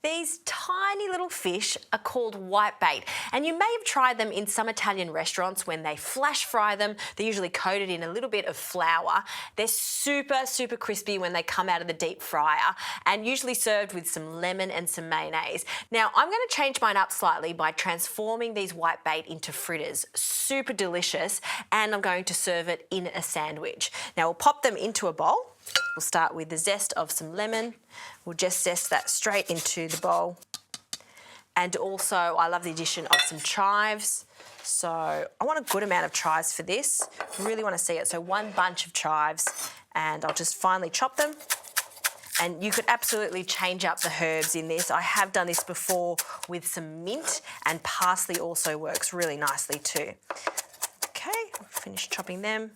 These tiny little fish are called whitebait, and you may have tried them in some Italian restaurants when they flash fry them. They're usually coated in a little bit of flour. They're super, super crispy when they come out of the deep fryer and usually served with some lemon and some mayonnaise. Now, I'm going to change mine up slightly by transforming these whitebait into fritters. Super delicious, and I'm going to serve it in a sandwich. Now, we'll pop them into a bowl. We'll start with the zest of some lemon. We'll just zest that straight into the bowl. And also, I love the addition of some chives. So I want a good amount of chives for this. Really want to see it. So 1 bunch of chives, and I'll just finely chop them. And you could absolutely change up the herbs in this. I have done this before with some mint, and parsley also works really nicely too. Okay, I'll finish chopping them.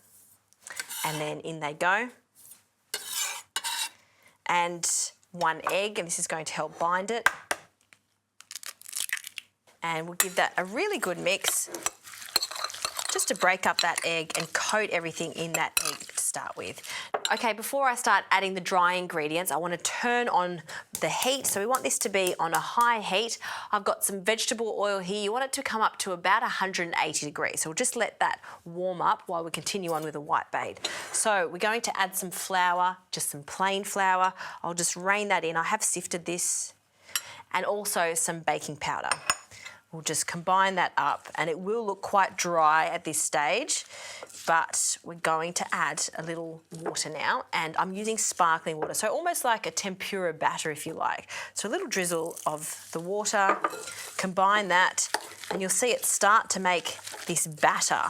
And then in they go. And 1 egg, and this is going to help bind it. And we'll give that a really good mix just to break up that egg and coat everything in that egg to start with. Okay, before I start adding the dry ingredients, I want to turn on the heat. So we want this to be on a high heat. I've got some vegetable oil here. You want it to come up to about 180 degrees. So we'll just let that warm up while we continue on with the whitebait. So we're going to add some flour, just some plain flour. I'll just rain that in. I have sifted this, and also some baking powder. We'll just combine that up, and it will look quite dry at this stage, but we're going to add a little water now, and I'm using sparkling water, so almost like a tempura batter if you like. So a little drizzle of the water, combine that, and you'll see it start to make this batter.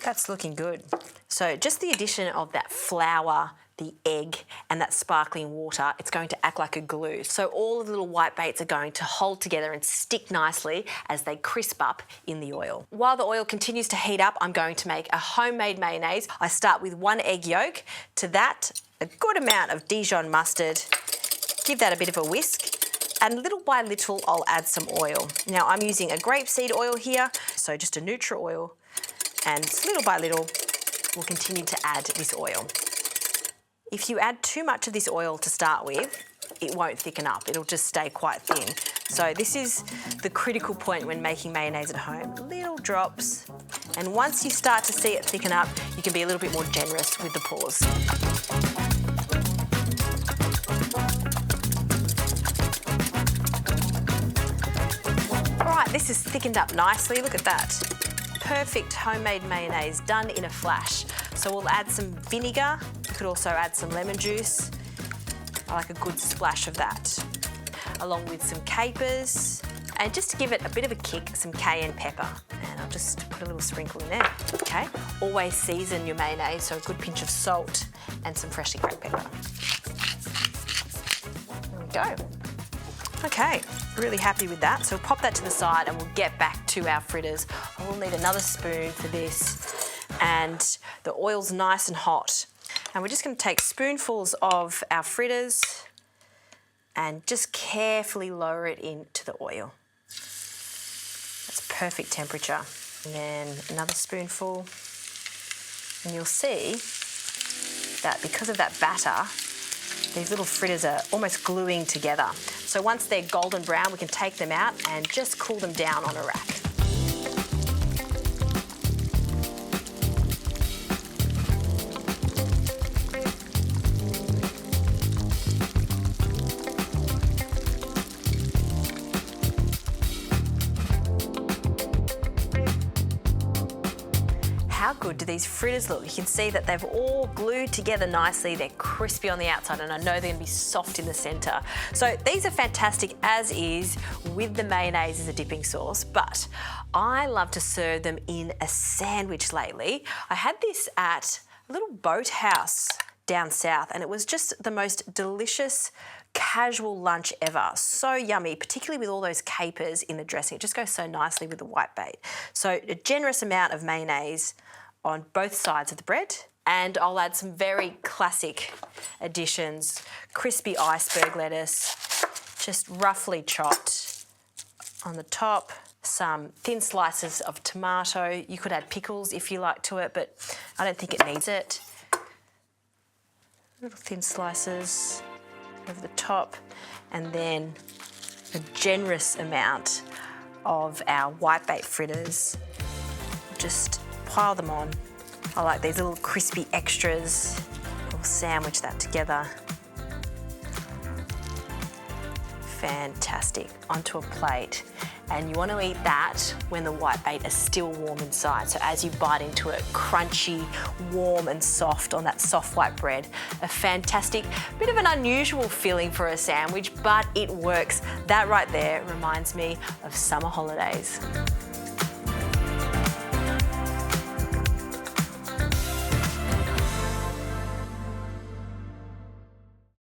That's looking good. So just the addition of that flour, the egg, and that sparkling water, it's going to act like a glue. So all of the little whitebaits are going to hold together and stick nicely as they crisp up in the oil. While the oil continues to heat up, I'm going to make a homemade mayonnaise. I start with 1 egg yolk. To that, a good amount of Dijon mustard. Give that a bit of a whisk. And little by little, I'll add some oil. Now, I'm using a grapeseed oil here, so just a neutral oil. And little by little, we'll continue to add this oil. If you add too much of this oil to start with, it won't thicken up. It'll just stay quite thin. So this is the critical point when making mayonnaise at home. Little drops. And once you start to see it thicken up, you can be a little bit more generous with the pours. All right, this is thickened up nicely. Look at that. Perfect homemade mayonnaise done in a flash. So we'll add some vinegar. You could also add some lemon juice. I like a good splash of that. Along with some capers. And just to give it a bit of a kick, some cayenne pepper. And I'll just put a little sprinkle in there. Okay. Always season your mayonnaise, so a good pinch of salt and some freshly cracked pepper. There we go. Okay, really happy with that. So we'll pop that to the side and we'll get back to our fritters. I will need another spoon for this. And the oil's nice and hot. And we're just going to take spoonfuls of our fritters and just carefully lower it into the oil. That's perfect temperature. And then another spoonful. And you'll see that because of that batter, these little fritters are almost gluing together. So once they're golden brown, we can take them out and just cool them down on a rack. How good do these fritters look? You can see that they've all glued together nicely. They're crispy on the outside, and I know they're going to be soft in the centre. So these are fantastic as is with the mayonnaise as a dipping sauce, but I love to serve them in a sandwich lately. I had this at a little boathouse down south, and it was just the most delicious casual lunch ever. So yummy, particularly with all those capers in the dressing. It just goes so nicely with the whitebait. So a generous amount of mayonnaise on both sides of the bread, and I'll add some very classic additions. Crispy iceberg lettuce, just roughly chopped on the top. Some thin slices of tomato. You could add pickles if you like to it, but I don't think it needs it. Little thin slices over the top, and then a generous amount of our whitebait fritters. Just pile them on. I like these little crispy extras. We'll sandwich that together. Fantastic, onto a plate. And you want to eat that when the whitebait is still warm inside. So as you bite into it, crunchy, warm and soft on that soft white bread. A fantastic, bit of an unusual feeling for a sandwich, but it works. That right there reminds me of summer holidays.